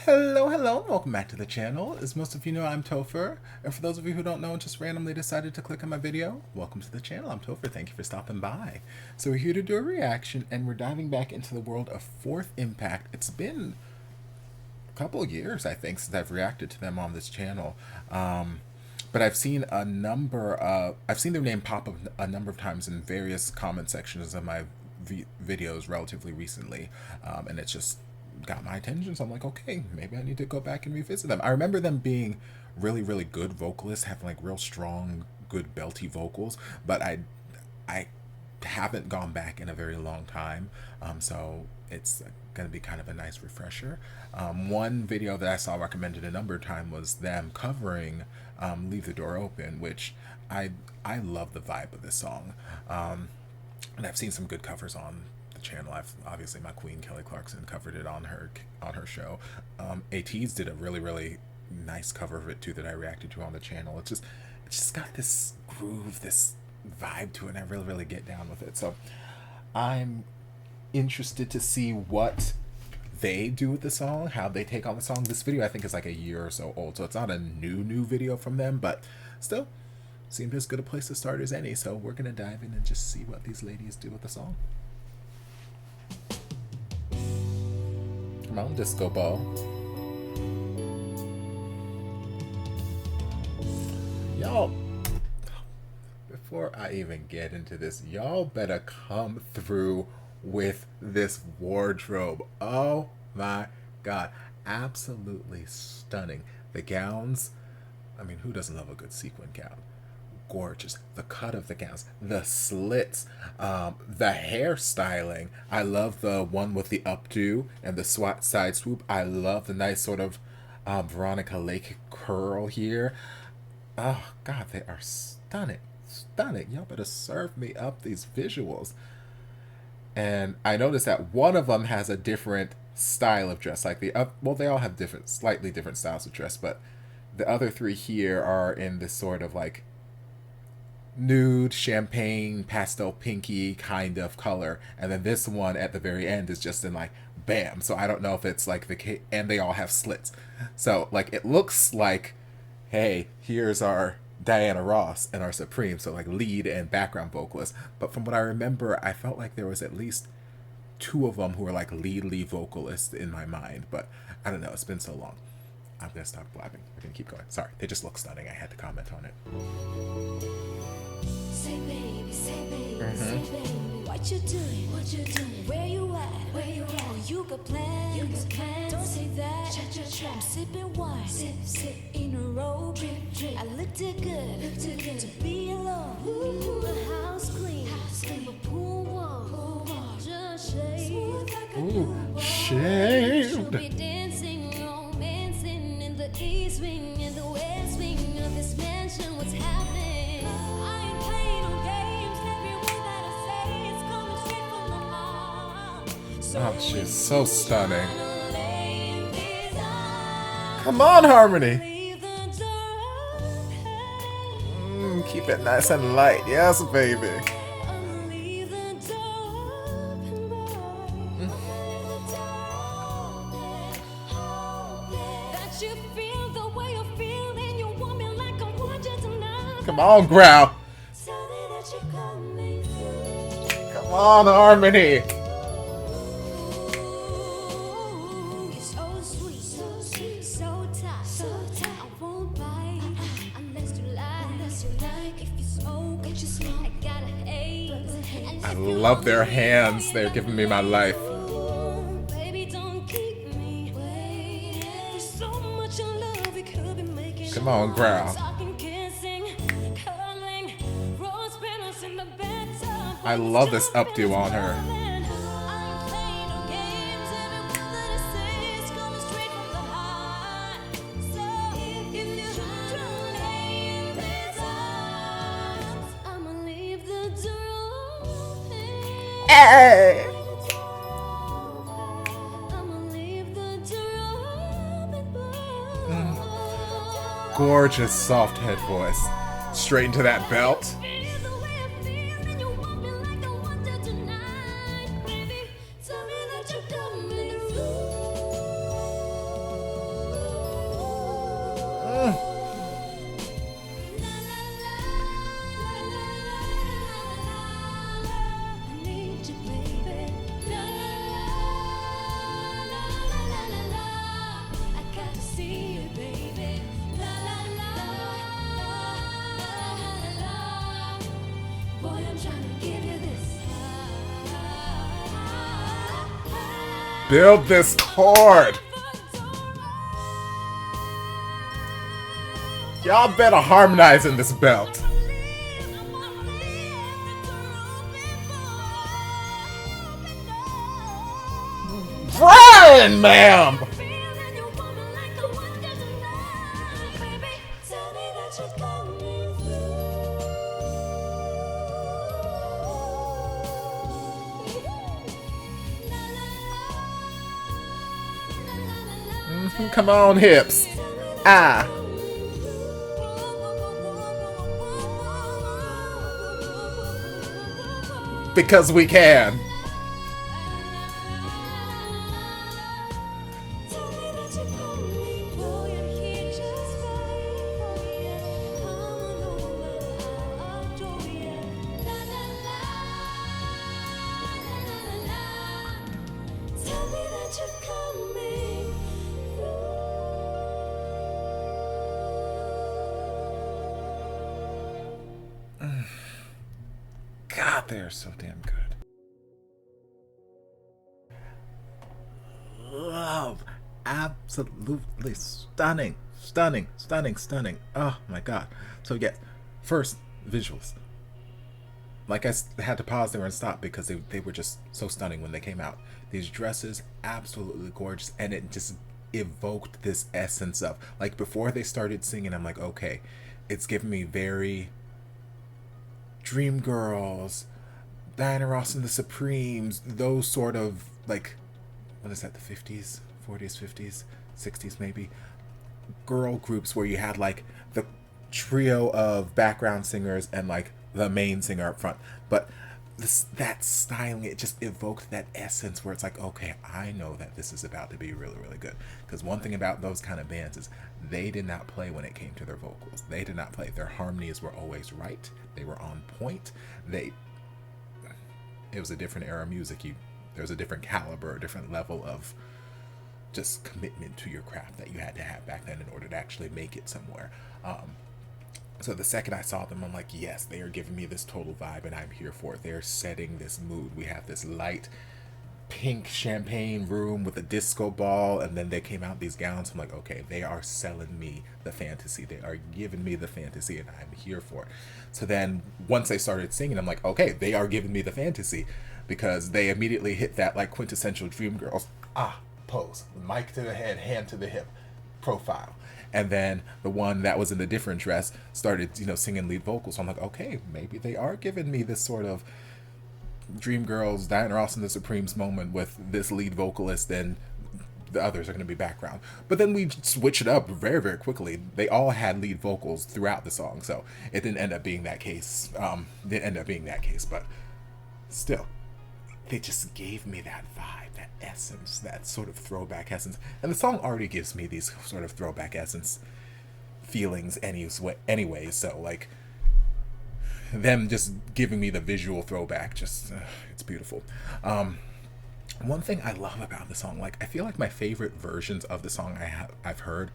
Hello, hello, and welcome back to the channel. As most of you know, I'm Topher, and for those of you who don't know and just randomly decided to click on my video, welcome to the channel. I'm Topher, thank you for stopping by. So we're here to do a reaction, and we're diving back into the world of Fourth Impact. It's been a couple of years, I think, since I've reacted to them on this channel. But I've seen I've seen their name pop up a number of times in various comment sections of my videos relatively recently, and it's just got my attention. So I'm like, okay, maybe I need to go back and revisit them. I remember them being really, really good vocalists, having like real strong, good belty vocals, but I haven't gone back in a very long time, so it's going to be kind of a nice refresher. One video that I saw recommended a number of times was them covering "Leave the Door Open," which I love the vibe of this song, and I've seen some good covers on the channel. I've obviously my queen Kelly Clarkson covered it on her show. AT's did a really nice cover of it too that I reacted to on the channel. It's just got this groove, this vibe to it, and I really get down with it. So I'm interested to see what they do with the song, how they take on the song. This video I think is like a year or so old, so it's not a new video from them, but still seemed as good a place to start as any. So we're gonna dive in and just see what these ladies do with the song. Come on, disco ball. Y'all, before I even get into this, y'all better come through with this wardrobe. Oh my god, absolutely stunning. The gowns, I mean, who doesn't love a good sequin gown? Gorgeous. The cut of the gowns, the slits, the hairstyling. I love the one with the updo and the side swoop. I love the nice sort of Veronica Lake curl here. Oh god, they are stunning. Y'all better serve me up these visuals. And I noticed that one of them has a different style of dress. Like well, they all have slightly different styles of dress, but the other three here are in this sort of like nude, champagne, pastel pinky kind of color, and then this one at the very end is just in like bam. So I don't know if it's like and they all have slits. So like it looks like, hey, here's our Diana Ross and our Supreme, so like lead and background vocalists. But from what I remember, I felt like there was at least two of them who were like lead vocalists in my mind. But I don't know, it's been so long. I'm gonna stop blabbing. We're gonna keep going. Sorry, they just look stunning. I had to comment on it. Say baby, say baby, what you doing? What you doing? Where you at? Where you at? Oh, you got plans? You got plans? Don't say that. I'm sipping wine, sip in a row. Drip. I looked good to be alone. Ooh. The house clean, the pool warm, just shaved. Ooh, shaved. Be dancing, romancing in the east wing, in the west wing of this mansion. What's happening? I ain't playing no games. Every word that I say is coming straight from the heart. Oh, she's so stunning. Come on, Harmony. Keep it nice and light. Yes, baby. Come on, Growl. Come on, Harmony. I love their hands. They're giving me my life. Come on, Growl. I love this updo on her. Hey! Gorgeous soft head voice. Straight into that belt. build this chord. Y'all better harmonize in this belt. Brian, ma'am! Come on, hips. Ah. Because we can. God, they are so damn good. Love. Absolutely stunning. Stunning. Stunning. Stunning. Oh my god. So yeah, first, visuals. Like I had to pause there and stop because they were just so stunning when they came out. These dresses, absolutely gorgeous, and it just evoked this essence of, like, before they started singing, I'm like, okay, it's giving me very Dreamgirls, Diana Ross and the Supremes, those sort of, like, what is that, the 50s, 40s, 50s, 60s maybe, girl groups where you had, like, the trio of background singers and, like, the main singer up front. But that styling, it just evoked that essence where it's like, okay, I know that this is about to be really, really good. Because one thing about those kind of bands is they did not play when it came to their vocals. They did not play. Their harmonies were always right. They were on point. It was a different era of music. There was a different caliber, a different level of just commitment to your craft that you had to have back then in order to actually make it somewhere. So the second I saw them, I'm like, yes, they are giving me this total vibe and I'm here for it. They're setting this mood. We have this light pink champagne room with a disco ball, and then they came out these gowns. I'm like, okay, they are selling me the fantasy. They are giving me the fantasy and I'm here for it. So then once they started singing, I'm like, okay, they are giving me the fantasy, because they immediately hit that, like, quintessential Dreamgirls pose, mic to the head, hand to the hip profile. And then the one that was in a different dress started, singing lead vocals. So I'm like, okay, maybe they are giving me this sort of Dreamgirls, Diana Ross and the Supremes moment with this lead vocalist, and the others are going to be background. But then we switched it up very, very quickly. They all had lead vocals throughout the song, so it didn't end up being that case. But still, they just gave me that vibe, that essence, that sort of throwback essence. And the song already gives me these sort of throwback essence feelings anyway, so, like, them just giving me the visual throwback, just it's beautiful. One thing I love about the song, like, I feel like my favorite versions of the song I've heard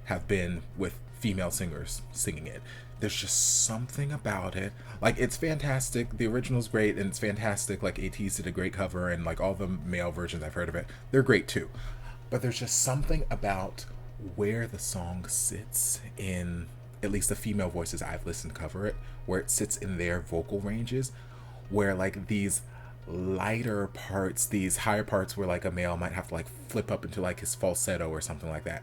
have been with female singers singing it. There's just something about it. Like, it's fantastic. The original's great, and it's fantastic. Like, ATEEZ did a great cover, and, like, all the male versions I've heard of it, they're great too. But there's just something about where the song sits in, at least the female voices I've listened cover it, where it sits in their vocal ranges, where, like, these lighter parts, these higher parts where, like, a male might have to, like, flip up into, like, his falsetto or something like that,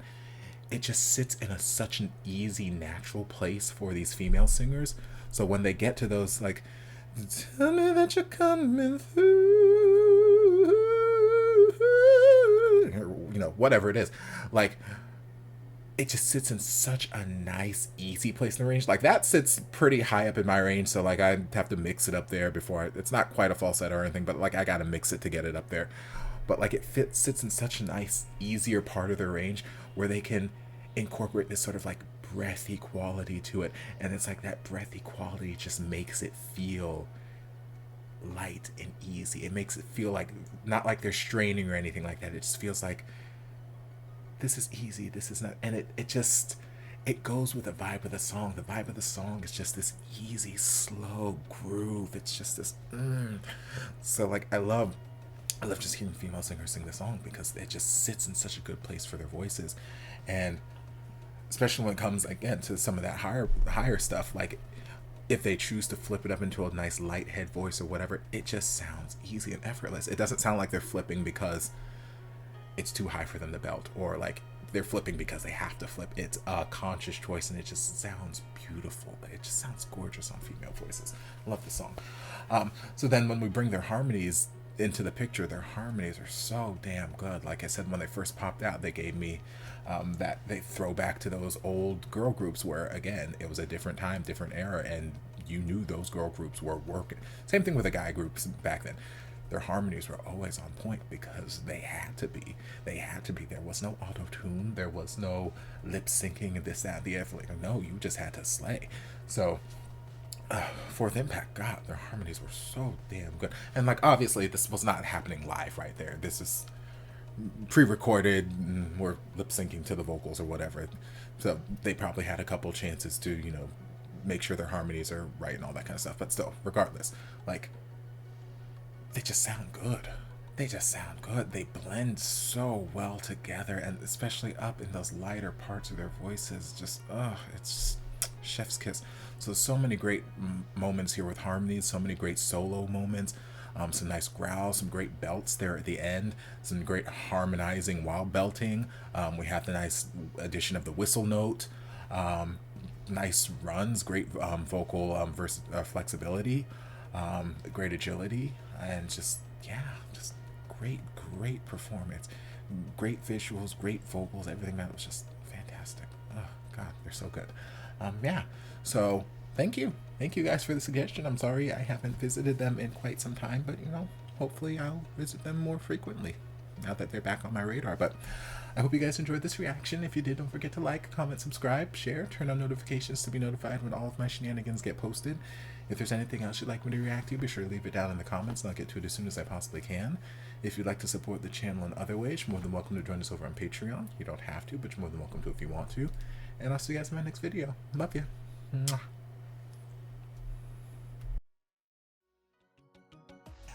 it just sits in such an easy, natural place for these female singers. So when they get to those, like, tell me that you're coming through, or, whatever it is, like, it just sits in such a nice, easy place in the range. Like, that sits pretty high up in my range, so, like, I have to mix it up there before it's not quite a falsetto or anything, but, like, I gotta mix it to get it up there. But, like, it sits in such a nice, easier part of their range where they can incorporate this sort of, like, breathy quality to it. And it's like that breathy quality just makes it feel light and easy. It makes it feel like, not like they're straining or anything like that. It just feels like, this is easy, this is not, and it goes with the vibe of the song. The vibe of the song is just this easy, slow groove. It's just this, So, like, I love I love just hearing female singers sing the song because it just sits in such a good place for their voices. And especially when it comes again to some of that higher stuff, like if they choose to flip it up into a nice light head voice or whatever, it just sounds easy and effortless. It doesn't sound like they're flipping because it's too high for them to belt, or like they're flipping because they have to flip. It's a conscious choice, and it just sounds beautiful. It just sounds gorgeous on female voices. I love the song. So then when we bring their harmonies into the picture, their harmonies are so damn good. Like I said, when they first popped out, they gave me that they throw back to those old girl groups where, again, it was a different time, different era, and you knew those girl groups were working. Same thing with the guy groups back then. Their harmonies were always on point because they had to be. They had to be. There was no auto-tune. There was no lip syncing and this, that, the other. Like, no, you just had to slay. So, Fourth Impact, God, their harmonies were so damn good. And, like, obviously, this was not happening live right there. This is pre-recorded, and we're lip syncing to the vocals or whatever. So, they probably had a couple chances to, you know, make sure their harmonies are right and all that kind of stuff. But still, regardless, like, they just sound good. They just sound good. They blend so well together, and especially up in those lighter parts of their voices. Just, it's chef's kiss. So many great moments here with harmonies, so many great solo moments, some nice growls, some great belts there at the end, some great harmonizing while belting. We have the nice addition of the whistle note, nice runs, great vocal flexibility, great agility, and just great performance, great visuals, great vocals, everything. That was just fantastic. Oh God, they're so good. Yeah, so thank you guys for the suggestion. I'm sorry I haven't visited them in quite some time, but you know, hopefully I'll visit them more frequently now that they're back on my radar. But I hope you guys enjoyed this reaction. If you did, don't forget to like, comment, subscribe, share, turn on notifications to be notified when all of my shenanigans get posted. If there's anything else you'd like me to react to, be sure to leave it down in the comments, and I'll get to it as soon as I possibly can. If you'd like to support the channel in other ways, you're more than welcome to join us over on Patreon. You don't have to, but you're more than welcome to if you want to. And I'll see you guys in my next video. Love you. Mwah.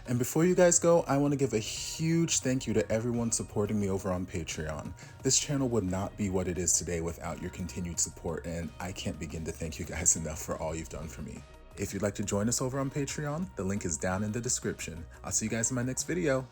And before you guys go, I want to give a huge thank you to everyone supporting me over on Patreon. This channel would not be what it is today without your continued support, and I can't begin to thank you guys enough for all you've done for me. If you'd like to join us over on Patreon, the link is down in the description. I'll see you guys in my next video.